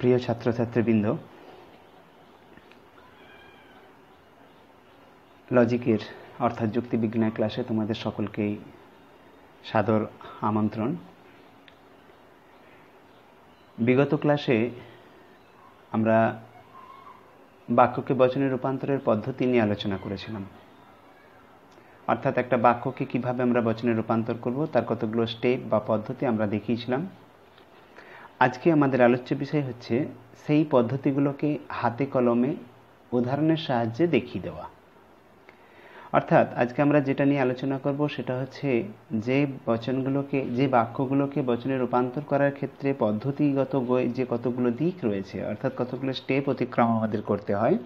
প্রিয় ছাত্রছাত্রীবৃন্দ, লজিকের অর্থাৎ যুক্তিবিজ্ঞানের ক্লাসে তোমাদের সকলকেই সাদর আমন্ত্রণ। বিগত ক্লাসে আমরা বাক্যকে বচনে রূপান্তরের পদ্ধতি নিয়ে আলোচনা করেছিলাম। অর্থাৎ একটা বাক্যকে কিভাবে আমরা বচনে রূপান্তর করব তার কতগুলো স্টেপ বা পদ্ধতি আমরা দেখিয়েছিলাম। আজকে আমাদের আলোচ্য বিষয় হচ্ছে সেই পদ্ধতিগুলোকে হাতে কলমে উদাহরণের সাহায্যে দেখিয়ে দেওয়া। অর্থাৎ আজকে আমরা যেটা নিয়ে আলোচনা করব সেটা হচ্ছে যে বাক্যগুলোকে বচনে রূপান্তর করার ক্ষেত্রে পদ্ধতিগত যে কতগুলো দিক রয়েছে, অর্থাৎ কতগুলো স্টেপ অতিক্রম আমাদের করতে হয়,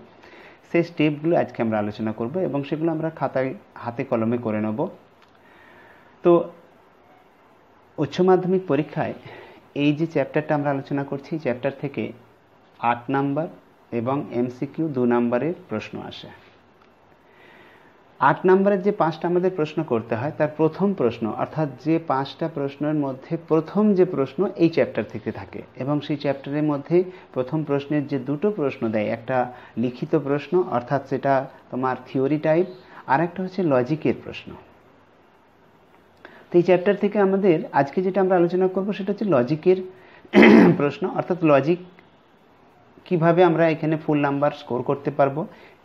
সেই স্টেপগুলো আজকে আমরা আলোচনা করব এবং সেগুলো আমরা খাতায় হাতে কলমে করে নেব। তো উচ্চ মাধ্যমিক পরীক্ষায় এই যে চ্যাপ্টারটা আমরা আলোচনা করছি, চ্যাপ্টার থেকে 8 নাম্বার এবং MCQ 2 নাম্বারের প্রশ্ন আসে। 8 নাম্বারের যে 5টা আমাদের প্রশ্ন করতে হয় তার প্রথম প্রশ্ন, অর্থাৎ যে 5টা প্রশ্নের মধ্যে প্রথম যে প্রশ্ন এই চ্যাপ্টার থেকে থাকে এবং সেই চ্যাপ্টারের মধ্যে প্রথম প্রশ্নের যে দুটো প্রশ্ন দেয়, একটা লিখিত প্রশ্ন অর্থাৎ সেটা তোমার থিওরি টাইপ, আর একটা হচ্ছে লজিকের প্রশ্ন। তো এই চ্যাপ্টার থেকে আমাদের আজকে যেটা আমরা আলোচনা করব সেটা হচ্ছে লজিকের প্রশ্ন, অর্থাৎ লজিক কিভাবে আমরা এখানে ফুল নাম্বার স্কোর করতে পারবো,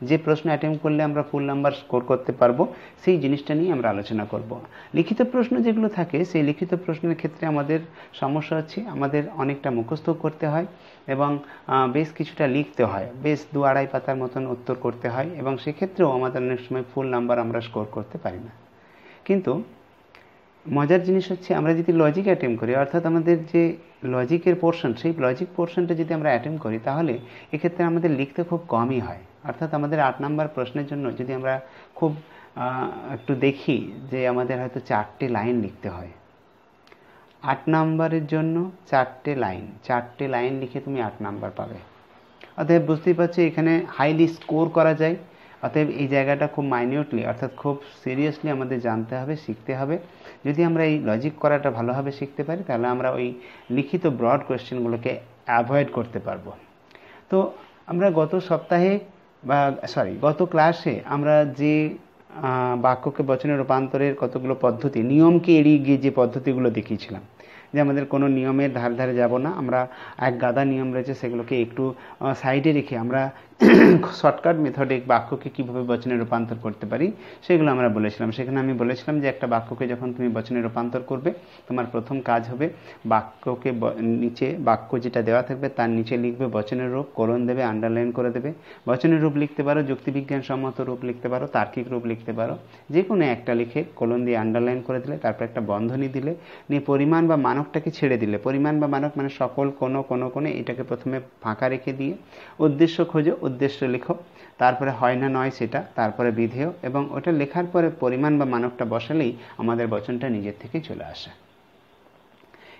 যে প্রশ্ন অ্যাটেম্প করলে আমরা ফুল নাম্বার স্কোর করতে পারবো সেই জিনিসটা নিয়ে আমরা আলোচনা করব। লিখিত প্রশ্ন যেগুলো থাকে সেই লিখিত প্রশ্নের ক্ষেত্রে আমাদের সমস্যা হচ্ছে আমাদের অনেকটা মুখস্থ করতে হয় এবং বেশ কিছুটা লিখতে হয়, বেশ 2-2.5 পাতার মতন উত্তর করতে হয় এবং সেক্ষেত্রেও আমাদের অনেক সময় ফুল নাম্বার আমরা স্কোর করতে পারি না। কিন্তু মজার জিনিস হচ্ছে আমরা যদি লজিক অ্যাটেম্প করি, অর্থাৎ আমাদের যে লজিকের পোর্শন, সেই লজিক পোর্শনটা যদি আমরা অ্যাটেম্প করি তাহলে এক্ষেত্রে আমাদের লিখতে খুব কমই হয়। অর্থাৎ আমাদের 8 নাম্বার প্রশ্নের জন্য যদি আমরা খুব একটু দেখি যে আমাদের হয়তো 4টে লাইন লিখতে হয়। 8 নাম্বারের জন্য 4টে লাইন লিখে তুমি 8 নাম্বার পাবে। অতএব বুঝতেই পারছো এখানে হাইলি স্কোর করা যায়। অতএব এই জায়গাটা খুব মাইনিউটলি অর্থাৎ খুব সিরিয়াসলি আমাদের জানতে হবে, শিখতে হবে। যদি আমরা এই লজিক করাটা ভালোভাবে শিখতে পারি তাহলে আমরা ওই লিখিত ব্রড কোয়েশ্চেনগুলোকে অ্যাভয়েড করতে পারবো। তো আমরা গত ক্লাসে আমরা যে বাক্যকে বচনে রূপান্তরের কতগুলো পদ্ধতি, নিয়মকে এড়িয়ে গিয়ে যে পদ্ধতিগুলো দেখিয়েছিলাম, যে আমাদের কোনো নিয়মের ধারে যাব না, আমরা এক গাদা নিয়ম রয়েছে সেগুলোকে একটু সাইডে রেখে আমরা শর্টকাট মেথডে বাক্যকে কীভাবে বচনে রূপান্তর করতে পারি সেগুলো আমরা বলেছিলাম। সেখানে আমি বলেছিলাম যে একটা বাক্যকে যখন তুমি বচনে রূপান্তর করবে তোমার প্রথম কাজ হবে বাক্যকে নিচে বাক্য যেটা দেওয়া থাকবে তার নিচে লিখবে বচনের রূপ, কোলন দেবে, আন্ডারলাইন করে দেবে। বচনের রূপ লিখতে পারো, যুক্তিবিজ্ঞান সম্মত রূপ লিখতে পারো, তার্কিক রূপ লিখতে পারো, যে কোনো একটা লিখে কোলন দিয়ে আন্ডারলাইন করে দিলে, তারপর একটা বন্ধনী দিলে, নিয়ে পরিমাণ বা মানকটাকে ছেড়ে দিলে। পরিমাণ বা মানক মানে সকল কোণে এটাকে প্রথমে ফাঁকা রেখে দিয়ে উদ্দেশ্য খোঁজো, উদ্দেশ্য লিখো, তারপরে হয় না নয় সেটা, তারপরে বিধেয়, এবং ওটা লেখার পরে পরিমাণ বা মানকটা বসালেই আমাদের বচনটা নিজের থেকে চলে আসে।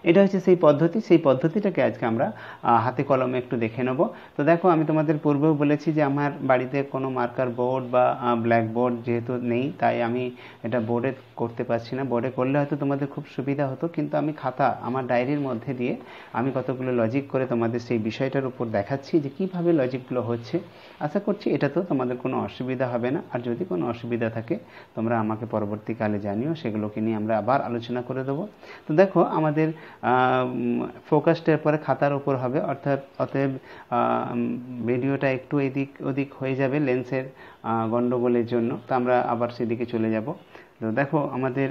এটা হচ্ছে সেই পদ্ধতি। সেই পদ্ধতিটাকে আজকে আমরা হাতে কলমে একটু দেখে নেব। তো দেখো, আমি তোমাদের পূর্বেও বলেছি যে আমার বাড়িতে কোনো মার্কার বোর্ড বা ব্ল্যাক বোর্ড যেহেতু নেই তাই আমি এটা বোর্ডে করতে পারছি না। বোর্ডে করলে হয়তো তোমাদের খুব সুবিধা হতো, কিন্তু আমি খাতা আমার ডায়েরির মধ্যে দিয়ে আমি কতগুলো লজিক করে তোমাদের সেই বিষয়টার উপর দেখাচ্ছি যে কীভাবে লজিকগুলো হচ্ছে। আশা করছি এটা তো তোমাদের কোনো অসুবিধা হবে না। আর যদি কোনো অসুবিধা থাকে তোমরা আমাকে পরবর্তীকালে জানিও, সেগুলোকে নিয়ে আমরা আবার আলোচনা করে দেবো। তো দেখো, আমাদের ফোকাসটার পরে খাতার উপর হবে, অতএব ভিডিওটা একটু এদিক ওদিক হয়ে যাবে লেন্সের গন্ডগোলের জন্য। তো আমরা আবার সেদিকে চলে যাব। তো দেখো, আমাদের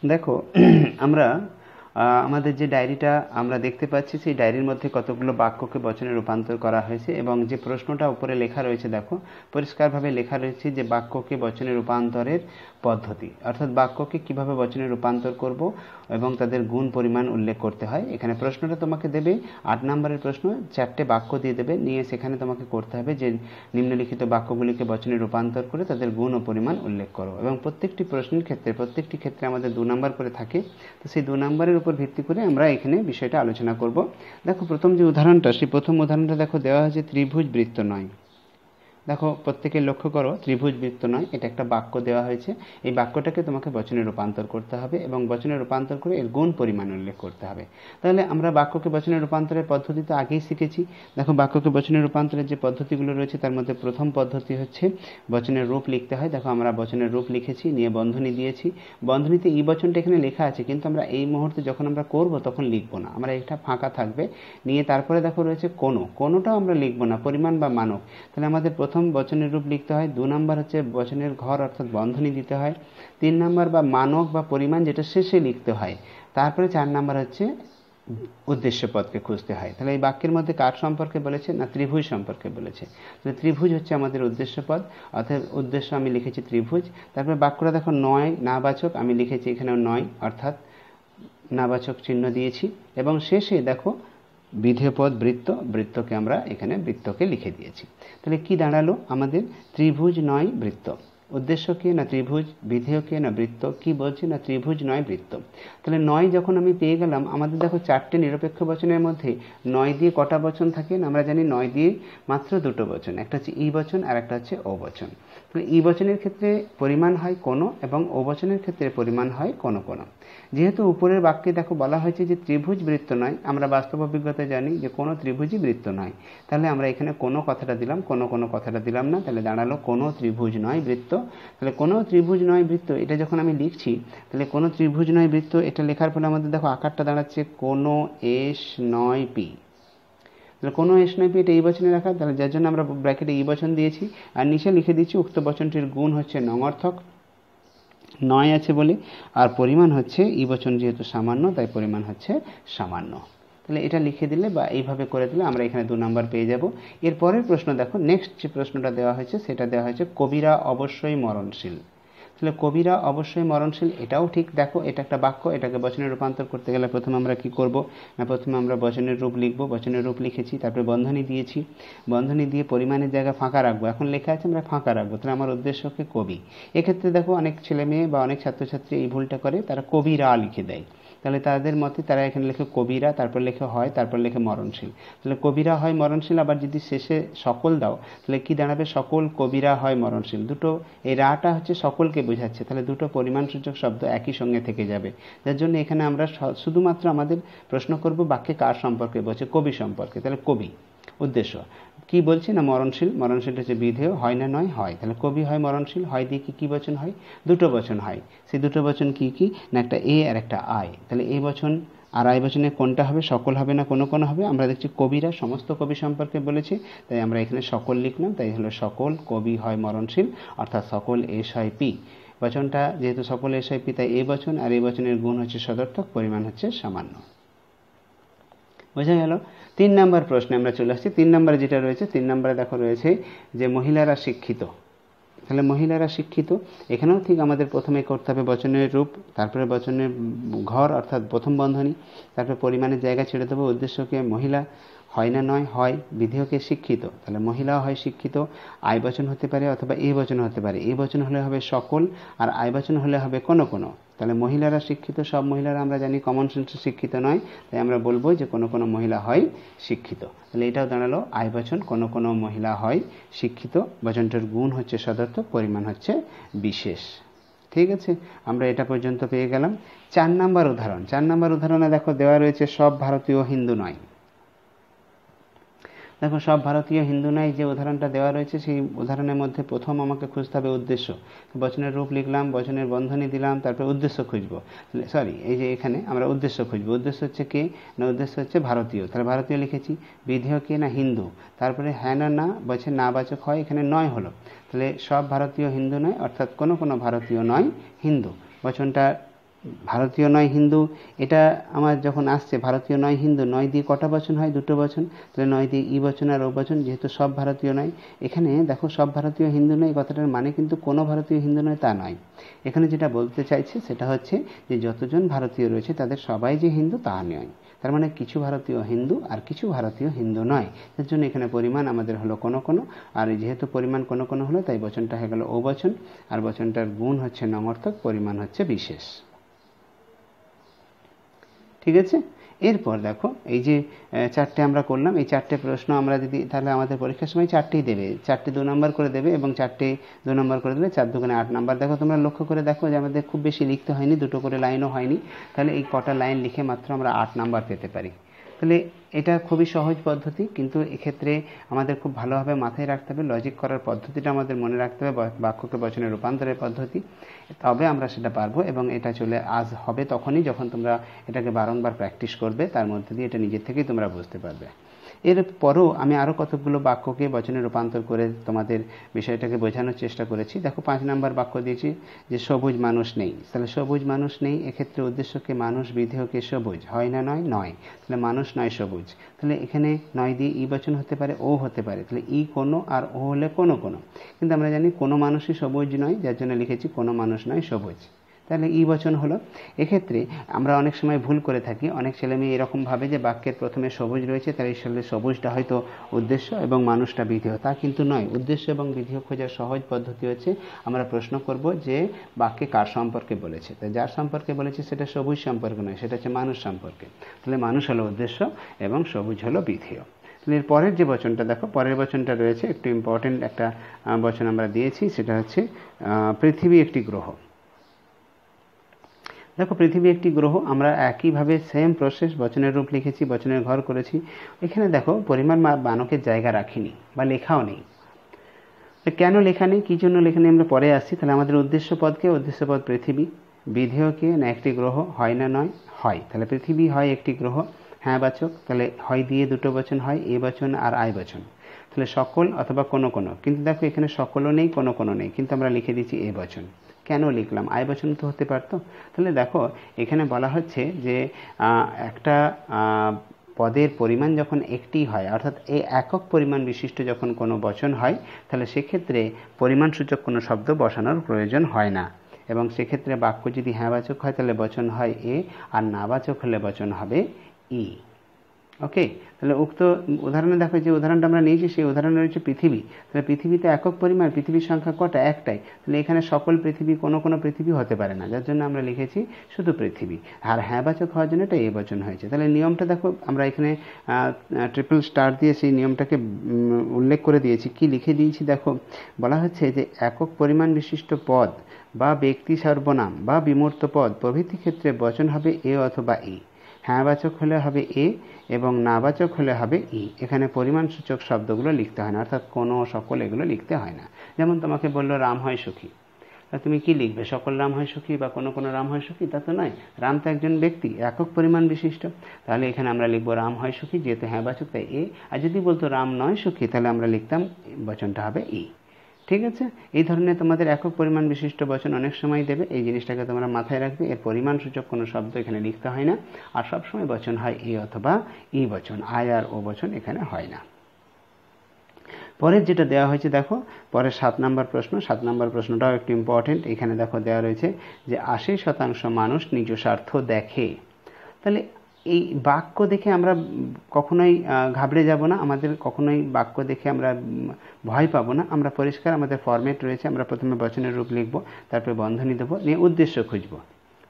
দেখো আমাদের যে ডায়েরিটা আমরা দেখতে পাচ্ছি সেই ডায়েরির মধ্যে কতগুলো বাক্যকে বচনে রূপান্তর করা হয়েছে এবং যে প্রশ্নটা উপরে লেখা রয়েছে দেখো পরিষ্কারভাবে লেখা রয়েছে যে বাক্যকে বচনে রূপান্তরের পদ্ধতি, অর্থাৎ বাক্যকে কিভাবে বচনে রূপান্তর করব এবং তাদের গুণ পরিমাণ উল্লেখ করতে হয়। এখানে প্রশ্নটা তোমাকে দেবে 8 নম্বরের প্রশ্ন, 4টে বাক্য দিয়ে দেবে, নিয়ে সেখানে তোমাকে করতে হবে যে নিম্নলিখিত বাক্যগুলিকে বচনে রূপান্তর করে তাদের গুণ ও পরিমাণ উল্লেখ করো। এবং প্রত্যেকটি প্রশ্নের প্রত্যেকটি ক্ষেত্রে আমাদের 2 নম্বর করে থাকে। তো সেই 2 নম্বরের উপর ভিত্তি করে আমরা এখানে বিষয়টা আলোচনা করব। দেখো প্রথম যে উদাহরণটা, সেই প্রথম উদাহরণটা দেখো দেওয়া হয়েছে ত্রিভুজ বৃত্ত নয়। দেখো প্রত্যেকে লক্ষ্য করো, ত্রিভুজ বৃত্ত নয়, এটা একটা বাক্য দেওয়া হয়েছে। এই বাক্যটাকে তোমাকে বচনে রূপান্তর করতে হবে এবং বচনে রূপান্তর করে এর গুণ পরিমাণ উল্লেখ করতে হবে। তাহলে আমরা বাক্যকে বচনে রূপান্তরের পদ্ধতি তো আগেই শিখেছি। দেখো বাক্যকে বচনে রূপান্তরের যে পদ্ধতিগুলো রয়েছে তার মধ্যে প্রথম পদ্ধতি হচ্ছে বচনের রূপ লিখতে হয়। দেখো আমরা বচনের রূপ লিখেছি, নিয়ে বন্ধনী দিয়েছি। বন্ধনীতে ই বচনটা এখানে লেখা আছে, কিন্তু আমরা এই মুহূর্তে যখন আমরা করব তখন লিখবো না, আমরা এটা ফাঁকা থাকবে। নিয়ে তারপরে দেখো রয়েছে কোনোটাও আমরা লিখবো না, পরিমাণ বা মানক। তাহলে আমাদের প্রথম বচনের রূপ লিখতে হয়। 2 নম্বর হচ্ছে বচনের ঘর অর্থাৎ বন্ধনী দিতে হয়। 3 নম্বর বা মানক বা পরিমাণ যেটা শেষে লিখতে হয়। তারপরে 4 নম্বর হচ্ছে উদ্দেশ্য পদকে খুঁজতে হয়। তাহলে এই বাক্যের মধ্যে কার সম্পর্কে বলেছে না ত্রিভুজ সম্পর্কে বলেছে। তাহলে ত্রিভুজ হচ্ছে আমাদের উদ্দেশ্য পদ, অর্থাৎ উদ্দেশ্য আমি লিখেছি ত্রিভুজ। তারপরে বাক্যটা দেখো নয় নাবাচক, আমি লিখেছি এখানেও নয় অর্থাৎ নাবাচক চিহ্ন দিয়েছি। এবং শেষে দেখো বিধেয় পদ বৃত্তকে আমরা এখানে বৃত্তকে লিখে দিয়েছি। তাহলে কি দাঁড়ালো আমাদের? ত্রিভুজ নয় বৃত্ত। উদ্দেশ্য কি না ত্রিভুজ, বিধেয় কি না বৃত্ত, কি বলছি না ত্রিভুজ নয় বৃত্ত। তাহলে 9 যখন আমি পেয়ে গেলাম, আমাদের দেখো 4টে নিরপেক্ষ বচনের মধ্যে 9 দিয়ে কটা বচন থাকে না? আমরা জানি 9 দিয়ে মাত্র 2টো বচন, একটা হচ্ছে ই বচন আর একটা হচ্ছে ও বচন। তাহলে ই বচনের ক্ষেত্রে পরিমাণ হয় কোনো এবং ও বচনের ক্ষেত্রে পরিমাণ হয় কোনো। যেহেতু উপরের বাক্যে দেখো বলা হয়েছে যে ত্রিভুজ বৃত্ত নয়, আমরা বাস্তব অভিজ্ঞতা জানি যে কোনো ত্রিভুজই বৃত্ত নয়। তাহলে আমরা এখানে কোনো কথাটা দিলাম, কোনো কথাটা দিলাম না। তাহলে দাঁড়ালো কোনো ত্রিভুজ নয় বৃত্ত। তাহলে কোনো ত্রিভুজ নয় বৃত্ত এটা যখন আমি লিখছি, তাহলে কোনো ত্রিভুজ নয় বৃত্ত এটা লেখার ফলে আমাদের দেখো আকারটা দাঁড়াচ্ছে কোনো এস নয় পি। তাহলে কোনো এস নয় পি এটা এই বচনে রাখা, তাহলে যার জন্য আমরা ব্র্যাকেটে ই বচন দিয়েছি আর নিচে লিখে দিচ্ছি উক্ত বচনটির গুণ হচ্ছে নঙর্থক, 9 আছে বলে, আর পরিমাণ হচ্ছে ই বচন যেহেতু সামান্য তাই পরিমাণ হচ্ছে সামান্য। তাহলে এটা লিখে দিলে বা এইভাবে করে দিলে আমরা এখানে 2 নম্বর পেয়ে যাব। এর পরের প্রশ্ন দেখো, নেক্সট যে প্রশ্নটা দেওয়া হয়েছে সেটা দেওয়া হয়েছে কবিরা অবশ্যই মরণশীল। তাহলে কবিরা অবশ্যই মরণশীল, এটাও ঠিক। দেখো এটা একটা বাক্য, এটাকে বচনে রূপান্তর করতে গেলে প্রথমে আমরা কি করব না, প্রথমে আমরা বচনের রূপ লিখব। বচনের রূপ লিখেছি, তারপরে বন্ধনী দিয়েছি, বন্ধনী দিয়ে পরিমাণের জায়গা ফাঁকা রাখবো। এখন লেখা আছে আমরা ফাঁকা রাখবো, তাহলে আমার উদ্দেশ্যকে কবি। এক্ষেত্রে দেখো অনেক ছেলে মেয়ে বা অনেক ছাত্রছাত্রী এই ভুলটা করে, তারা কবিরা লিখে দেয়। তাহলে তাদের মতে তারা এখানে লেখে কবিরা, তারপর লেখে হয়, তারপর লেখে মরণশীল। তাহলে কবিরা হয় মরণশীল, আবার যদি শেষে সকল দাও তাহলে কি দাঁড়াবে? সকল কবিরা হয় মরণশীল। দুটো, এই রাটা হচ্ছে সকলকে বোঝাচ্ছে, তাহলে দুটো পরিমাণসূচক শব্দ একই সঙ্গে থেকে যাবে। যার জন্য এখানে আমরা শুধুমাত্র আমাদের প্রশ্ন করব বাক্যে কার সম্পর্কে বলছে, কবি সম্পর্কে। তাহলে কবি উদ্দেশ্য কি বলছি না মরণশীল, মরণশীল হচ্ছে বিধেয়, হয় না নয় হয়। তাহলে কবি হয় মরণশীল, হয় দিয়ে কি বচন হয়? 2টো বচন হয়। সেই 2টো বচন কি কি না একটা এ আর একটা আয়। তাহলে এই বচন আর আয় বচনে কোনটা হবে? সকল হবে না কোনো হবে? আমরা দেখছি কবিরা সমস্ত কবি সম্পর্কে বলেছে, তাই আমরা এখানে সকল লিখলাম। তাই হলো সকল কবি হয় মরণশীল, অর্থাৎ সকল এস হয় পি। বচনটা যেহেতু সকল এস হয় পি তাই এই বচন, আর এই বচনের গুণ হচ্ছে সদর্থক, পরিমাণ হচ্ছে সামান্য। বোঝা গেল? 3 নম্বর প্রশ্নে আমরা চলে আসছি। 3 নম্বরে যেটা রয়েছে, 3 নম্বরে দেখো রয়েছে যে মহিলারা শিক্ষিত। তাহলে মহিলারা শিক্ষিত, এখানেও ঠিক আমাদের প্রথমে করতে হবে বচনের রূপ, তারপরে বচনের ঘর অর্থাৎ প্রথম বন্ধনী, তারপরে পরিমাণের জায়গা ছেড়ে দেবো। উদ্দেশ্যকে মহিলা, হয় না নয় হয়, বিধেয়কে শিক্ষিত। তাহলে মহিলাও হয় শিক্ষিত, আয় বচন হতে পারে অথবা এই বচন হতে পারে। এই বচন হলে হবে সকল, আর আয় বচন হলে হবে কোনো। তাহলে মহিলারা শিক্ষিত, সব মহিলারা আমরা জানি কমন সেন্সে শিক্ষিত নয়, তাই আমরা বলবো যে কোনো মহিলা হয় শিক্ষিত। তাহলে এটাও দাঁড়ালো আয় বচন, কোনো মহিলা হয় শিক্ষিত। বচনটার গুণ হচ্ছে সদর্থক, পরিমাণ হচ্ছে বিশেষ। ঠিক আছে, আমরা এটা পর্যন্ত পেয়ে গেলাম। 4 নম্বর উদাহরণ। 4 নম্বর উদাহরণে দেখো দেওয়া রয়েছে সব ভারতীয় হিন্দু নয়। দেখো সব ভারতীয় হিন্দু নয় যে উদাহরণটা দেওয়া রয়েছে, সেই উদাহরণের মধ্যে প্রথম আমাকে খুঁজতে হবে উদ্দেশ্য। বচনের রূপ লিখলাম, বচনের বন্ধনী দিলাম, তারপরে উদ্দেশ্য খুঁজবো। এই যে এখানে আমরা উদ্দেশ্য খুঁজবো। উদ্দেশ্য হচ্ছে কে না, উদ্দেশ্য হচ্ছে ভারতীয়। তাহলে ভারতীয় লিখেছি, বিধেয় কে না হিন্দু, তারপরে হ্যাঁ না বলছে নাবাচক হয়, এখানে নয় হলো। তাহলে সব ভারতীয় হিন্দু নয়, অর্থাৎ কোনো ভারতীয় নয় হিন্দু। বচনটা ভারতীয় নয় হিন্দু, এটা আমার যখন আসছে ভারতীয় নয় হিন্দু, নয় দিয়ে কটা বচন হয়? দুটো বচন। তাহলে নয় দিয়ে ই বচন আর ও বচন, যেহেতু সব ভারতীয় নয়। এখানে দেখো সব ভারতীয় হিন্দু নয় কথাটার মানে কিন্তু কোনো ভারতীয় হিন্দু নয় তা নয়। এখানে যেটা বলতে চাইছে সেটা হচ্ছে যে যতজন ভারতীয় রয়েছে তাদের সবাই যে হিন্দু তা নয়। তার মানে কিছু ভারতীয় হিন্দু আর কিছু ভারতীয় হিন্দু নয়। তার জন্য এখানে পরিমাণ আমাদের হলো কোনো কোনো, আর যেহেতু পরিমাণ কোনো কোনো হলো তাই বচনটা হয়ে গেল ও বচন, আর বচনটার গুণ হচ্ছে নঙর্থক, পরিমাণ হচ্ছে বিশেষ। ঠিক আছে। এরপর দেখো এই যে চারটে আমরা করলাম, এই চারটে প্রশ্ন আমরা যদি, তাহলে আমাদের পরীক্ষার সময় চারটেই দেবে, চারটে 2 নম্বর করে দেবে এবং চারটে 2 নম্বর করে দেবে, 4 দুগুণে 8 নম্বর। দেখো তোমরা লক্ষ্য করে দেখো যে আমাদের খুব বেশি লিখতে হয়নি, দুটো করে লাইনও হয়নি, তাহলে এই কটা লাইন লিখে মাত্র আমরা 8 নম্বর পেতে পারি। তাহলে এটা খুবই সহজ পদ্ধতি, কিন্তু এক্ষেত্রে আমাদের খুব ভালোভাবে মাথায় রাখতে হবে, লজিক করার পদ্ধতিটা আমাদের মনে রাখতে হবে, বাক্যকে বচনে রূপান্তরের পদ্ধতি, তবে আমরা সেটা পারবো। এবং এটা চলে আজ হবে তখনই যখন তোমরা এটাকে বারংবার প্র্যাকটিস করবে, তার মধ্যে দিয়ে এটা নিজের থেকেই তোমরা বুঝতে পারবে। এরপরও আমি আরও কতগুলো বাক্যকে বচনে রূপান্তর করে তোমাদের বিষয়টাকে বোঝানোর চেষ্টা করেছি। দেখো 5 নম্বর বাক্য দিয়েছি যে সবুজ মানুষ নেই। তাহলে সবুজ মানুষ নেই, এক্ষেত্রে উদ্দেশ্যকে মানুষ, বিধেয়কে সবুজ, হয় না নয়? নয়। তাহলে মানুষ নয় সবুজ। তাহলে এখানে নয় দিয়ে ই বচন হতে পারে, ও হতে পারে, তাহলে ই কোনো আর ও হলে কোনো কোনো। কিন্তু আমরা জানি কোনো মানুষই সবুজ নয়, যার জন্য লিখেছি কোনো মানুষ নয় সবুজ। তাহলে ই বচন হলো। এক্ষেত্রে আমরা অনেক সময় ভুল করে থাকি, অনেক ছেলেমেয়ে এরকম ভাবে যে বাক্যের প্রথমে সবুজ রয়েছে, তার এই সবুজটা হয়তো উদ্দেশ্য এবং মানুষটা বিধেয়, তা কিন্তু নয়। উদ্দেশ্য এবং বিধেয় খোঁজার সহজ পদ্ধতি হচ্ছে আমরা প্রশ্ন করব যে বাক্যে কার সম্পর্কে বলেছে, তাই যার সম্পর্কে বলেছে সেটা সবুজ সম্পর্কে নয়, সেটা হচ্ছে মানুষ সম্পর্কে। তাহলে মানুষ হলো উদ্দেশ্য এবং সবুজ হলো বিধেয়। তাহলে এর পরের যে বচনটা দেখো, পরের বচনটা রয়েছে একটু ইম্পর্টেন্ট একটা বচন আমরা দিয়েছি, সেটা হচ্ছে পৃথিবী একটি গ্রহ। দেখো পৃথিবী একটি গ্রহ, আমরা একইভাবে সেম প্রসেস বচনের রূপ লিখেছি, বচনের ঘর করেছি। এখানে দেখো পরিমাণ বানকের জায়গা রাখিনি বা লেখাও নেই। কেন লেখা নেই, কী জন্য লেখা নেই আমরা পরে আসছি। তাহলে আমাদের উদ্দেশ্য পদকে, উদ্দেশ্য পদ পৃথিবী, বিধেয়কে না একটি গ্রহ, হয় না নয়? হয়। তাহলে পৃথিবী হয় একটি গ্রহ, হ্যাঁ বাচক, তাহলে হয় দিয়ে দুটো বচন হয়, এ বচন আর আই বচন। তাহলে সকল অথবা কোনো কোনো, কিন্তু দেখো এখানে সকলও নেই, কোনো কোনো নেই, কিন্তু আমরা লিখে দিচ্ছি এ বচন। কেন লিখলাম? আই বচন তো হতে পারতো। তাহলে দেখো এখানে বলা হচ্ছে যে একটা পদের পরিমাণ যখন একটি হয়, অর্থাৎ এই একক পরিমাণ বিশিষ্ট যখন কোনো বচন হয়, তাহলে সেক্ষেত্রে পরিমাণসূচক কোনো শব্দ বসানোর প্রয়োজন হয় না। এবং সেক্ষেত্রে বাক্য যদি হ্যাঁবাচক হয় তাহলে বচন হয় এ, আর নাবাচক হলে বচন হবে ই। ওকে। তাহলে উক্ত উদাহরণে দেখো যে উদাহরণটা আমরা নিয়েছি, সেই উদাহরণে রয়েছে পৃথিবী। তাহলে পৃথিবীতে একক পরিমাণ, পৃথিবীর সংখ্যা কটা? একটাই। তাহলে এখানে সকল পৃথিবী, কোনো কোনো পৃথিবী হতে পারে না, যার জন্য আমরা লিখেছি শুধু পৃথিবী। আর হ্যাঁবাচক হওয়ার জন্য এটা এ বচন হয়েছে। তাহলে নিয়মটা দেখো আমরা এখানে ট্রিপল স্টার দিয়ে সেই নিয়মটাকে উল্লেখ করে দিয়েছি। কি লিখে দিয়েছি দেখো, বলা হচ্ছে যে একক পরিমাণ বিশিষ্ট পদ বা ব্যক্তি সর্বনাম বা বিমূর্ত পদ প্রভৃতি ক্ষেত্রে বচন হবে এ অথবা ই। হ্যাঁবাচক হলে হবে এ এবং নাবাচক হলে হবে ই। এখানে পরিমাণসূচক শব্দগুলো লিখতে হয় না, অর্থাৎ কোনো, সকল এগুলো লিখতে হয় না। যেমন তোমাকে বললো রাম হয় সুখী, তুমি কি লিখবে? সকল রাম হয় সুখী বা কোনো কোনো রাম হয় সুখী? তা তো নয়। রাম তো একজন ব্যক্তি, একক পরিমাণ বিশিষ্ট। তাহলে এখানে আমরা লিখবো রাম হয় সুখী, যেহেতু হ্যাঁবাচক তাই এ। আর যদি বলতো রাম নয় সুখী, তাহলে আমরা লিখতাম বচনটা হবে ই। ঠিক আছে। এই ধরনের তোমাদের একক পরিমাণ বিশিষ্ট বচন অনেক সময় দেবে, এই জিনিসটাকে তোমরা মাথায় রাখবে। এর পরিমাণসূচক কোনো শব্দ এখানে লিখতে হয় না, আর সবসময় বচন হয় এ অথবা ই বচন, আয় আর ও বচন এখানে হয় না। পরের যেটা দেওয়া হয়েছে দেখো, পরের 7 নম্বর প্রশ্ন। 7 নম্বর প্রশ্নটাও একটু ইম্পর্টেন্ট। এখানে দেখো দেওয়া রয়েছে যে 80% মানুষ নিজ স্বার্থ দেখে। তাহলে এই বাক্য দেখে আমরা কখনোই ঘাবড়ে যাব না, আমাদের কখনোই বাক্য দেখে আমরা ভয় পাবো না। আমরা পরিষ্কার, আমাদের ফরম্যাট রয়েছে, আমরা প্রথমে বচনের রূপ লিখব, তারপরে বন্ধনী দেবো, নিয়ে উদ্দেশ্য খুঁজব।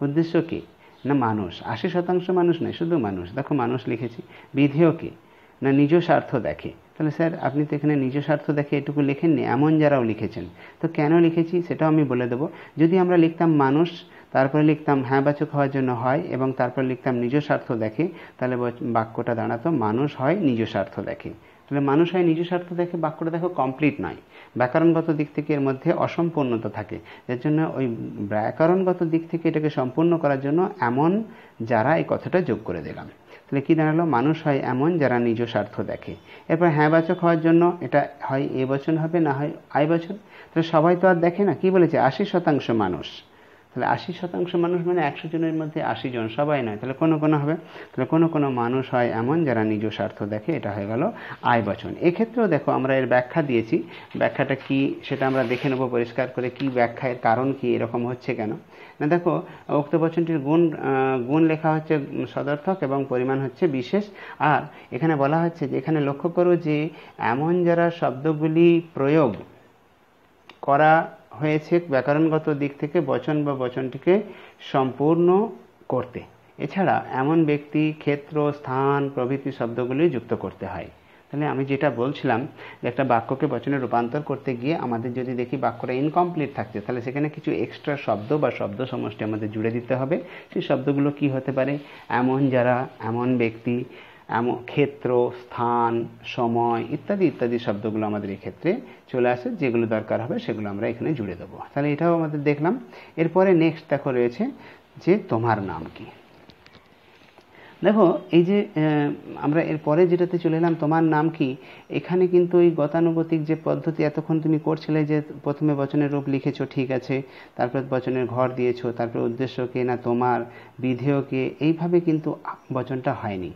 উদ্দেশ্য কি? না মানুষ। 80% মানুষ নয়, শুধু মানুষ। দেখো মানুষ লিখেছি। বিধেয় কি? না নিজ স্বার্থ দেখে। তাহলে স্যার আপনি তো এখানে নিজ স্বার্থ দেখে এটুকু লেখেননি, এমন যারাও লিখেছেন। তো কেন লিখেছি সেটাও আমি বলে দেবো। যদি আমরা লিখতাম মানুষ, তারপরে লিখতাম হ্যাঁবাচক হওয়ার জন্য হয়, এবং তারপর লিখতাম নিজ স্বার্থ দেখে, তাহলে বাক্যটা দাঁড়াতো মানুষ হয় নিজ স্বার্থ দেখে। তাহলে মানুষ হয় নিজ স্বার্থ দেখে, বাক্যটা দেখো কমপ্লিট নয়, ব্যাকরণগত দিক থেকে এর মধ্যে অসম্পূর্ণতা থাকে। এর জন্য ওই ব্যাকরণগত দিক থেকে এটাকে সম্পূর্ণ করার জন্য এমন যারা এই কথাটা যোগ করে দিলাম। তাহলে কি দাঁড়ালো? মানুষ হয় এমন যারা নিজ স্বার্থ দেখে। এরপর হ্যাঁবাচক হওয়ার জন্য এটা হয় এ বচন হবে, না হয় আই বচন। তাহলে সবাই তো আর দেখে না। কি বলেছে? 80% মানুষ। তাহলে 80% মানুষ মানে 100 জনের মধ্যে 80 জন, সবাই নয়। তাহলে কোনো কোনো হবে, তাহলে কোনো কোনো মানুষ হয় এমন যারা নিজ স্বার্থ দেখে, এটা হয়ে গেল আই বচন। এক্ষেত্রেও দেখো আমরা এর ব্যাখ্যা দিয়েছি, ব্যাখ্যাটা কি সেটা আমরা দেখে নেব পরিষ্কার করে, কি ব্যাখ্যার কারণ কি এরকম হচ্ছে কেন। না দেখো, উক্ত বচনটির গুণ লেখা হচ্ছে সদর্থক এবং পরিমাণ হচ্ছে বিশেষ। আর এখানে বলা হচ্ছে যে এখানে লক্ষ্য করো যে এমন যারা শব্দগুলি প্রয়োগ করা হয়েছে ব্যাকরণগত দিক থেকে বচন বা বচনটিকে সম্পূর্ণ করতে, এছাড়া এমন ব্যক্তি, ক্ষেত্র, স্থান প্রভৃতি শব্দগুলি যুক্ত করতে হয়। তাহলে আমি যেটা বলছিলাম যে একটা বাক্যকে বচনে রূপান্তর করতে গিয়ে আমাদের যদি দেখি বাক্যটা ইনকমপ্লিট থাকছে, তাহলে সেখানে কিছু এক্সট্রা শব্দ বা শব্দ সমষ্টি আমাদের জুড়ে দিতে হবে। সেই শব্দগুলো কি হতে পারে? এমন যারা, এমন ব্যক্তি, এমন ক্ষেত্র, স্থান, সময় ইত্যাদি ইত্যাদি শব্দগুলো আমাদের এক্ষেত্রে চলে আসে। যেগুলো দরকার হবে সেগুলো আমরা এখানে জুড়ে দেবো। তাহলে এটাও আমাদের দেখলাম। এরপরে নেক্সট দেখো রয়েছে যে তোমার নাম কি। দেখো এই যে আমরা এরপরে যেটাতে চলে এলাম, তোমার নাম কি, এখানে কিন্তু ওই গতানুগতিক যে পদ্ধতি এতক্ষণ তুমি করছিলে, যে প্রথমে বচনের রূপ লিখেছো, ঠিক আছে, তারপর বচনের ঘর দিয়েছো, তারপর উদ্দেশ্য কে না তোমার, বিধেয় কে, এইভাবে কিন্তু বচনটা হয়নি।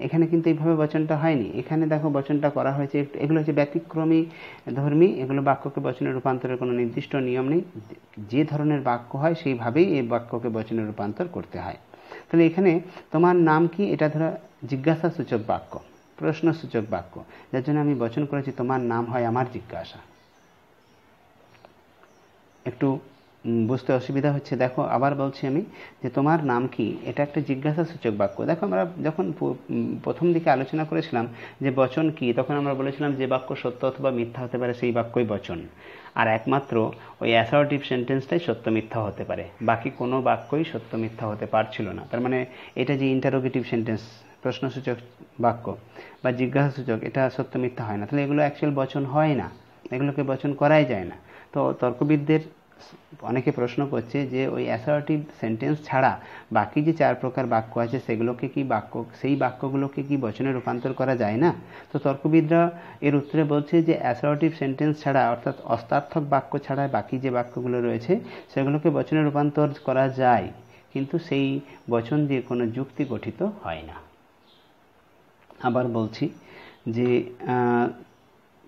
এখানে কিন্তু এইভাবে বচনটা হয়নি। এখানে দেখো বচনটা করা হয়েছে, এগুলো হচ্ছে ব্যতিক্রমী ধর্মী, এগুলো বাক্যকে বচনে রূপান্তরের কোনো নির্দিষ্ট নিয়ম নেই। যে ধরনের বাক্য হয় সেইভাবেই এই বাক্যকে বচনে রূপান্তর করতে হয়। তাহলে এখানে তোমার নাম কি, এটা ধরো জিজ্ঞাসাসূচক বাক্য, প্রশ্নসূচক বাক্য, যার জন্য আমি বচন করেছি তোমার নাম হয় আমার জিজ্ঞাসা। একটু বুঝতে অসুবিধা হচ্ছে। দেখো আবার বলছি আমি যে তোমার নাম কি, এটা একটা জিজ্ঞাসাসূচক বাক্য। দেখো আমরা যখন প্রথম দিকে আলোচনা করেছিলাম যে বচন কি, তখন আমরা বলেছিলাম যে বাক্য সত্য অথবা মিথ্যা হতে পারে সেই বাক্যই বচন। আর একমাত্র ওই অ্যাসার্টিভ সেন্টেন্সটাই সত্য মিথ্যা হতে পারে, বাকি কোনো বাক্যই সত্য মিথ্যা হতে পারছিল না। তার মানে এটা যে ইন্টারোগেটিভ সেন্টেন্স, প্রশ্নসূচক বাক্য বা জিজ্ঞাসাসূচক, এটা সত্য মিথ্যা হয় না। তাহলে এগুলো অ্যাকচুয়াল বচন হয় না, এগুলোকে বচন করাই যায় না। তো তর্কবিদদের অনেকে প্রশ্ন করছে যে ওই অ্যাসার্টিভ সেন্টেন্স ছাড়া বাকি যে 4 প্রকার বাক্য আছে সেগুলোকে কি সেই বাক্যগুলোকে কি বচনে রূপান্তর করা যায় না? তো তর্কবিদরা এর উত্তরে বলছে যে অ্যাসার্টিভ সেন্টেন্স ছাড়া, অর্থাৎ অস্তার্থক বাক্য ছাড়া বাকি যে বাক্যগুলো রয়েছে সেগুলোকে বচনে রূপান্তর করা যায়, কিন্তু সেই বচন দিয়ে কোনো যুক্তি গঠিত হয় না। আবার বলছি যে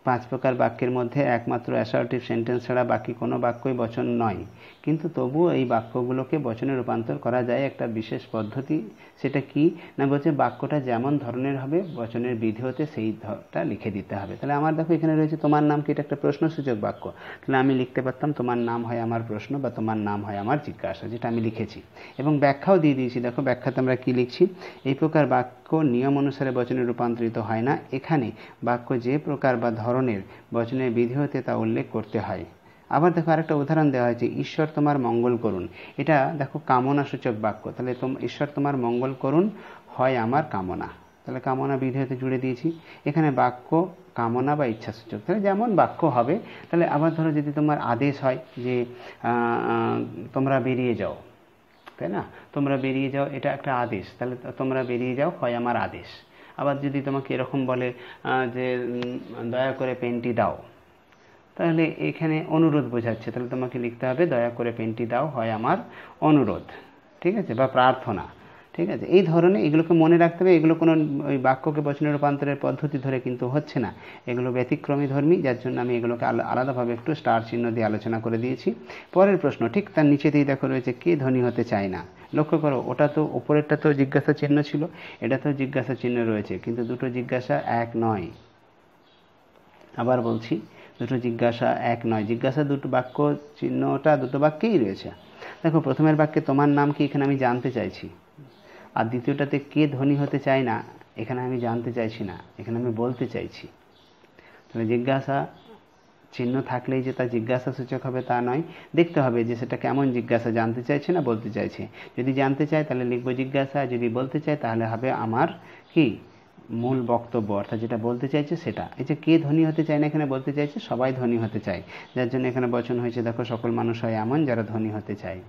5 প্রকার বাক্যের মধ্যে একমাত্র অ্যাসার্টিভ সেন্টেন্স ছাড়া বাকি কোনো বাক্যই বচন নয়, কিন্তু তবুও এই বাক্যগুলোকে বচনে রূপান্তর করা যায় একটা বিশেষ পদ্ধতি। সেটা কি না, বলছে বাক্যটা যেমন ধরনের হবে বচনের বিধেয়তে সেইটা লিখে দিতে হবে। তাহলে আমার দেখো এখানে রয়েছে তোমার নাম কি, এটা একটা প্রশ্নসূচক বাক্য। তাহলে আমি লিখতে পারতাম তোমার নাম হয় আমার প্রশ্ন বা তোমার নাম হয় আমার জিজ্ঞাসা, যেটা আমি লিখেছি, এবং ব্যাখ্যাও দিয়ে দিয়েছি। দেখো ব্যাখ্যাতে আমরা কি লিখছি, এই প্রকার বাক্য নিয়ম অনুসারে বচনে রূপান্তরিত হয় না, এখানে বাক্য যে প্রকার বা ধরনের বচনের বিধেয়তে তা উল্লেখ করতে হয়। আবার দেখো আরেকটা উদাহরণ দেওয়া হয়েছে, ঈশ্বর তোমার মঙ্গল করুন, এটা দেখো কামনা সূচক বাক্য। তাহলে ঈশ্বর তোমার মঙ্গল করুন হয় আমার কামনা, তাহলে কামনা বিধেয়তে জুড়ে দিয়েছি। এখানে বাক্য কামনা বা ইচ্ছা সূচক, তাহলে যেমন বাক্য হবে। তাহলে আবার ধরো যদি তোমার আদেশ হয় যে তোমরা বেরিয়ে যাও, তাই না, তোমরা বেরিয়ে যাও, এটা একটা আদেশ, তাহলে তোমরা বেরিয়ে যাও হয় আমার আদেশ। আবার যদি তোমাকে এরকম বলে যে দয়া করে পেনটি দাও, তাহলে এখানে অনুরোধ বোঝাচ্ছে, তাহলে তোমাকে লিখতে হবে দয়া করে পেনটি দাও হয় আমার অনুরোধ, ঠিক আছে, বা প্রার্থনা, ঠিক আছে। এই ধরনের এগুলোকে মনে রাখতে হবে। এগুলো কোনো ওই বাক্যকে বচনে রূপান্তরের পদ্ধতি ধরে কিন্তু হচ্ছে না, এগুলো ব্যতিক্রমী ধর্মী, যার জন্য আমি এগুলোকে আলাদাভাবে একটু স্টার চিহ্ন দিয়ে আলোচনা করে দিয়েছি। পরের প্রশ্ন ঠিক তার নিচেতেই দেখো রয়েছে কে ধনী হতে চায় না। লক্ষ্য করো, ওটা তো উপরেরটা তো জিজ্ঞাসা চিহ্ন ছিল, এটা তো জিজ্ঞাসা চিহ্ন রয়েছে, কিন্তু দুটো জিজ্ঞাসা এক নয়। আবার বলছি, দুটো জিজ্ঞাসা এক নয়, জিজ্ঞাসা দুটো বাক্য চিহ্নটা দুটো বাক্যেই রয়েছে। দেখো প্রথমের বাক্যে তোমার নাম কি, এখানে আমি জানতে চাইছি, আর দ্বিতীয়টাতে কে ধনী হতে চায় না, এখানে আমি জানতে চাইছি না, এখানে আমি বলতে চাইছি। তাহলে জিজ্ঞাসা চিহ্ন থাকলেই যে তা জিজ্ঞাসা সূচক হবে তা নয়, দেখতে হবে যে সেটা কেমন জিজ্ঞাসা, জানতে চাইছে না বলতে চাইছে। যদি জানতে চায় তাহলে লিখবো জিজ্ঞাসা, যদি বলতে চায় তাহলে হবে আমার কি মূল বক্তব্য, অর্থাৎ যেটা বলতে চাইছে সেটা। এই যে কে ধনী হতে চায় না, এখানে বলতে চাইছে সবাই ধনী হতে চায়, যার জন্য এখানে বচন হয়েছে দেখো সকল মানুষ হয় এমন যারা ধনী হতে চায়,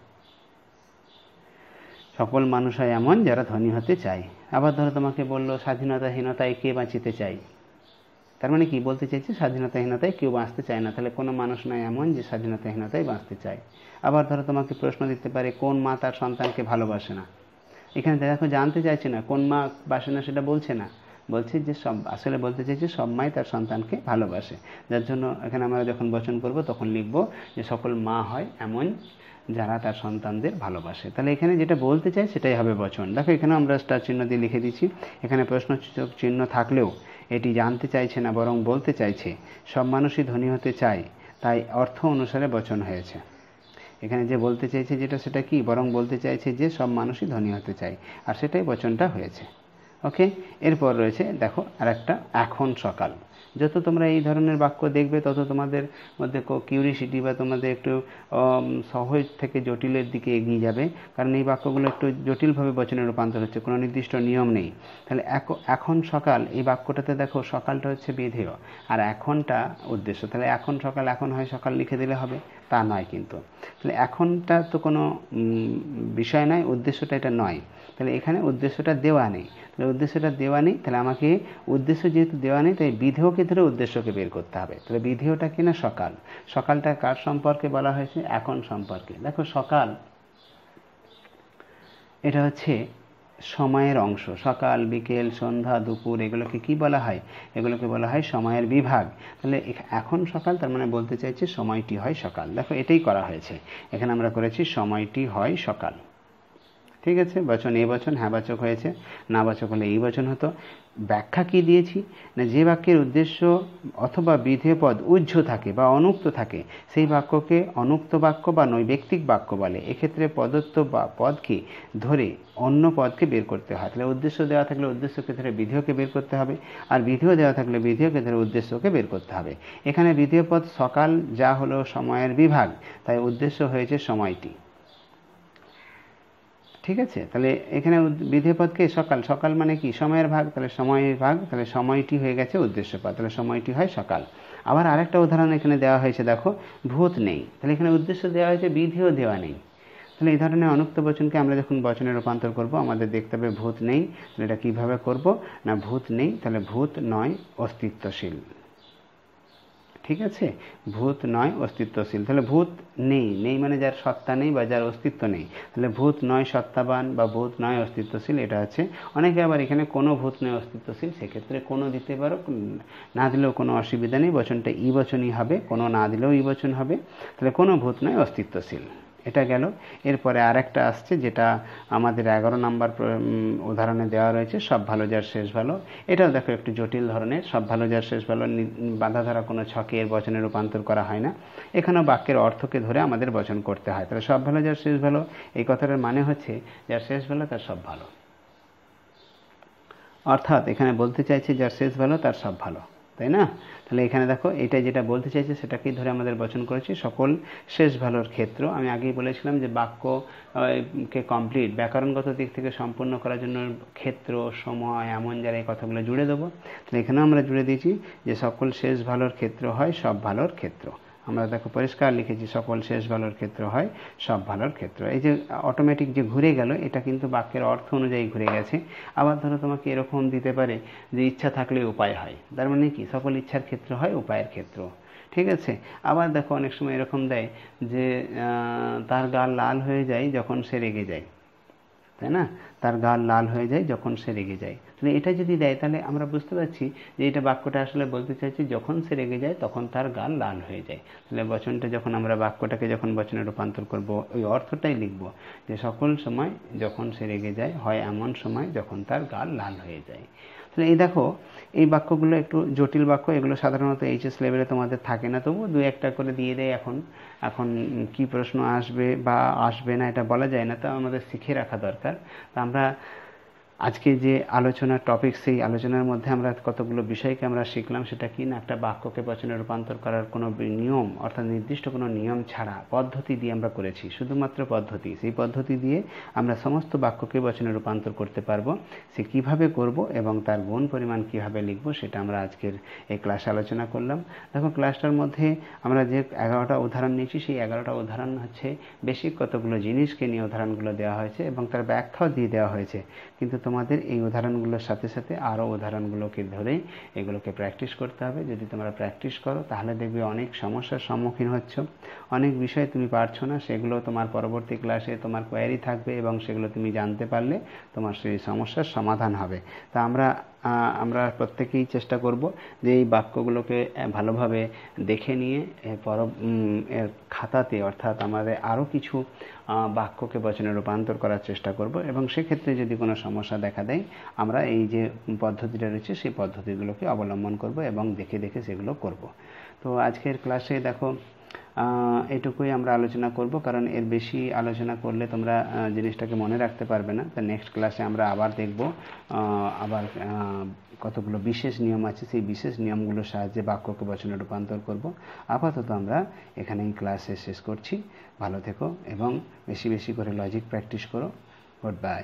সকল মানুষ হয় এমন যারা ধনী হতে চায়। আবার ধরো তোমাকে বললো স্বাধীনতাহীনতায় কে বাঁচিতে চায়, তার মানে কি বলতে চাইছে, স্বাধীনতাহীনতায় কেউ বাঁচতে চায় না। তাহলে কোনো মানুষ নয় এমন যে স্বাধীনতাহীনতায় বাঁচতে চায়। আবার ধরো তোমাকে প্রশ্ন দিতে পারে, কোন মা তার সন্তানকে ভালোবাসে না? এখানে দেখো জানতে চাইছে না কোন মা বাসে না, সেটা বলছে না, বলছে যে সব, আসলে বলতে চাইছে সব মাই তার সন্তানকে ভালোবাসে। যার জন্য এখানে আমরা যখন বচন করব তখন লিখব যে সকল মা হয় এমন যারা তার সন্তানদের ভালোবাসে। তাহলে এখানে যেটা বলতে চাই সেটাই হবে বচন। দেখো এখানে আমরা স্টার চিহ্ন দিয়ে লিখে দিচ্ছি। এখানে প্রশ্নসূচক চিহ্ন থাকলেও এটি জানতে চাইছে না, বরং বলতে চাইছে সব মানুষই ধনী হতে চায়, তাই অর্থ অনুসারে বচন হয়েছে। এখানে যে বলতে চাইছে যেটা, সেটা কি, বরং বলতে চাইছে যে সব মানুষই ধনী হতে চায়, আর সেটাই বচনটা হয়েছে। ওকে, এরপর রয়েছে দেখো আর একটা, এখন সকাল। যত তোমরা এই ধরনের বাক্য দেখবে তত তোমাদের মধ্যে কিউরিসিটি বা তোমাদের একটু সহজ থেকে জটিলের দিকে এগিয়ে যাবে, কারণ এই বাক্যগুলো একটু জটিলভাবে বচনে রূপান্তর হচ্ছে, কোনো নির্দিষ্ট নিয়ম নেই। তাহলে এখন সকাল, এই বাক্যটাতে দেখো সকালটা হচ্ছে বিধেয় আর এখনটা উদ্দেশ্য। তাহলে এখন সকাল, এখন হয় সকাল লিখে দিলে হবে, তা নয় কিন্তু। তাহলে এখনটা তো কোনো বিষয় নয়, উদ্দেশ্যটা এটা নয়। তাহলে এখানে উদ্দেশ্যটা দেওয়া নেই। তাহলে উদ্দেশ্যটা দেওয়া নেই, তাহলে আমাকে উদ্দেশ্য যেহেতু দেওয়া নেই, তাই বিধেয়কে ধরে উদ্দেশ্যকে বের করতে হবে। তাহলে বিধেয়টা কিনা সকাল। সকালটা কার সম্পর্কে বলা হয়েছে? এখন সম্পর্কে। দেখো সকাল এটা হচ্ছে সময়ের অংশ। সকাল, বিকেল, সন্ধ্যা, দুপুর, এগুলোকে কি বলা হয়? এগুলোকে বলা হয় সময়ের বিভাগ। তাহলে এখন সকাল, তার মানে বলতে চাইছে সময়টি হয় সকাল। দেখো এটাই করা হয়েছে, এখানে আমরা করেছি সময়টি হয় সকাল। ঠিক আছে, বচন এ বচন, হ্যাঁ বাচক হয়েছে, না বাচক হলে এই বচন হতো। ব্যাখ্যা কি দিয়েছি না, যে বাক্যের উদ্দেশ্য অথবা বিধেয় পদ উহ্য থাকে বা অনুক্ত থাকে সেই বাক্যকে অনুক্ত বাক্য বা নৈবেক্তিক বাক্য বলে। এক্ষেত্রে পদত্ব বা পদকে ধরে অন্য পদকে বের করতে হয়। তাহলে উদ্দেশ্য দেওয়া থাকলে উদ্দেশ্যকে ধরে বিধেয়কে বের করতে হবে, আর বিধেয় দেওয়া থাকলে বিধেয়কে ধরে উদ্দেশ্যকে বের করতে হবে। এখানে বিধেয় পদ সকাল, যা হলো সময়ের বিভাগ, তাই উদ্দেশ্য হয়েছে সময়টি। ঠিক আছে, তাহলে এখানে বিধেয় পদকে সকাল, সকাল মানে কি সময়ের ভাগ, তাহলে সময়ের ভাগ, তাহলে সময়টি হয়ে গেছে উদ্দেশ্য পদ, তাহলে সময়টি হয় সকাল। আবার আরেকটা উদাহরণ এখানে দেওয়া হয়েছে, দেখো ভূত নেই, তাহলে এখানে উদ্দেশ্য দেওয়া হয়েছে, বিধেয় দেওয়া নেই। তাহলে এই ধরনের অনুক্ত বচনকে আমরা যখন বচনে রূপান্তর করব, আমাদের দেখতে হবে ভূত নেই। তাহলে এটা কীভাবে করব না, ভূত নেই, তাহলে ভূত নয় অস্তিত্বশীল। ঠিক আছে, ভূত নয় অস্তিত্বশীল। তাহলে ভূত নেই, নেই মানে যার সত্তা নেই বা যার অস্তিত্ব নেই। তাহলে ভূত নয় সত্তাবান বা ভূত নয় অস্তিত্বশীল, এটা আছে। অনেকে আবার এখানে কোনো ভূত নয় অস্তিত্বশীল, সেক্ষেত্রে কোনো দিতে পারো, না দিলেও কোনো অসুবিধা নেই, বচনটা ই বচনই হবে, কোনো না দিলেও ই বচন হবে। তাহলে কোনো ভূত নয় অস্তিত্বশীল, এটা গেল। এরপরে আরেকটা আসছে, যেটা আমাদের 11 নম্বর উদাহরণে দেওয়া রয়েছে, সব ভালো যার শেষ ভালো। এটাও দেখো একটু জটিল ধরনের। সব ভালো যার শেষ ভালো বাঁধা ধরা কোনো ছকের বচনে রূপান্তর করা হয় না, এখানেও বাক্যের অর্থকে ধরে আমাদের বচন করতে হয়। তাহলে সব ভালো যার শেষ ভালো, এই কথাটার মানে হচ্ছে যার শেষ ভালো তার সব ভালো, অর্থাৎ এখানে বলতে চাইছে যার শেষ ভালো তার সব ভালো, তাই না? তাহলে এখানে দেখো এটা যেটা বলতে চাইছে সেটাকেই ধরে আমাদের বচন করেছি, সকল শেষ ভালোর ক্ষেত্র। আমি আগেই বলেছিলাম যে বাক্য কে কমপ্লিট ব্যাকরণগত দিক থেকে সম্পূর্ণ করার জন্য ক্ষেত্র, সময়, এমন যারা এই কথাগুলো জুড়ে দেবো। তাহলে এখানেও আমরা জুড়ে দিয়েছি যে সকল শেষ ভালোর ক্ষেত্র হয় সব ভালোর ক্ষেত্র। আমরা দেখো পরিষ্কার লিখেছি, সকল শেষ ভালোর ক্ষেত্র হয় সব ভালোর ক্ষেত্র। এই যে অটোমেটিক যে ঘুরে গেল, এটা কিন্তু বাক্যের অর্থ অনুযায়ী ঘুরে গেছে। আবার ধরো তোমাকে এরকম দিতে পারে যে ইচ্ছা থাকলে উপায় হয়, তার মানে কি সকল ইচ্ছার ক্ষেত্র হয় উপায়ের ক্ষেত্র। ঠিক আছে, আবার দেখো অনেক সময় এরকম দেয় যে তার গাল লাল হয়ে যায় যখন সে রেগে যায়, তাই না? তার গাল লাল হয়ে যায় যখন সে রেগে যায়। তাহলে এটা যদি দেয় তাহলে আমরা বুঝতে পারছি যে এটা বাক্যটা আসলে বলতে চাইছি যখন সে রেগে যায় তখন তার গাল লাল হয়ে যায়। তাহলে বচনটা যখন আমরা বাক্যটাকে যখন বচনে রূপান্তর করব, ওই অর্থটাই লিখব যে সকল সময় যখন সে রেগে যায় হয় এমন সময় যখন তার গাল লাল হয়ে যায়। তাহলে এই দেখো এই বাক্যগুলো একটু জটিল বাক্য, এগুলো সাধারণত এইচএস লেভেলে তোমাদের থাকে না, তবু দু একটা করে দিয়ে দেয়। এখন কি প্রশ্ন আসবে বা আসবে না এটা বলা যায় না, তা আমাদের শিখে রাখা দরকার। তা আমরা আজকে যে আলোচনার টপিক, সেই আলোচনার মধ্যে আমরা কতগুলো বিষয়কে আমরা শিখলাম। সেটা কি না, একটা বাক্যকে বচনে রূপান্তর করার কোনো নিয়ম, অর্থাৎ নির্দিষ্ট কোনো নিয়ম ছাড়া পদ্ধতি দিয়ে আমরা করেছি, শুধুমাত্র পদ্ধতি। সেই পদ্ধতি দিয়ে আমরা সমস্ত বাক্যকে বচনে রূপান্তর করতে পারবো। সে কিভাবে করব এবং তার গুণ পরিমাণ কিভাবে লিখব, সেটা আমরা আজকের এই ক্লাসে আলোচনা করলাম। দেখো ক্লাসটার মধ্যে আমরা যে 11টা উদাহরণ নিয়েছি, সেই 11টা উদাহরণ হচ্ছে বেসিক কতগুলো জিনিসকে নিয়ে উদাহরণগুলো দেওয়া হয়েছে এবং তার ব্যাখ্যাও দিয়ে দেওয়া হয়েছে। কিন্তু তোমাদের এই উদাহরণগুলোর সাথে সাথে আরও উদাহরণগুলোকে ধরে এগুলোকে প্র্যাকটিস করতে হবে। যদি তোমরা প্র্যাকটিস করো তাহলে দেখবে অনেক সমস্যার সম্মুখীন হচ্ছ, অনেক বিষয় তুমি পারছো না, সেগুলো তোমার পরবর্তী ক্লাসে তোমার কোয়ারি থাকবে এবং সেগুলো তুমি জানতে পারলে তোমার সেই সমস্যার সমাধান হবে। তা আমরা প্রত্যেকেই চেষ্টা করব যে এই বাক্যগুলোকে ভালোভাবে দেখে নিয়ে এর খাতাতে, অর্থাৎ আমাদের আরও কিছু বাক্যকে বচনে রূপান্তর করার চেষ্টা করব এবং সেক্ষেত্রে যদি কোনো সমস্যা দেখা দেয় আমরা এই যে পদ্ধতিটা রয়েছে সেই পদ্ধতিগুলোকে অবলম্বন করব এবং দেখে দেখে সেগুলো করব। তো আজকের ক্লাসে দেখো এটুকুই আমরা আলোচনা করব, কারণ এর বেশি আলোচনা করলে তোমরা জিনিসটাকে মনে রাখতে পারবে না। তো নেক্সট ক্লাসে আমরা আবার দেখব, আবার কতগুলো বিশেষ নিয়ম আছে, সেই বিশেষ নিয়মগুলোর সাহায্যে বাক্যকে বচনে রূপান্তর করব। আপাতত আমরা এখানেই ক্লাসে শেষ করছি। ভালো থেকো এবং বেশি বেশি করে লজিক প্র্যাকটিস করো। Good bye.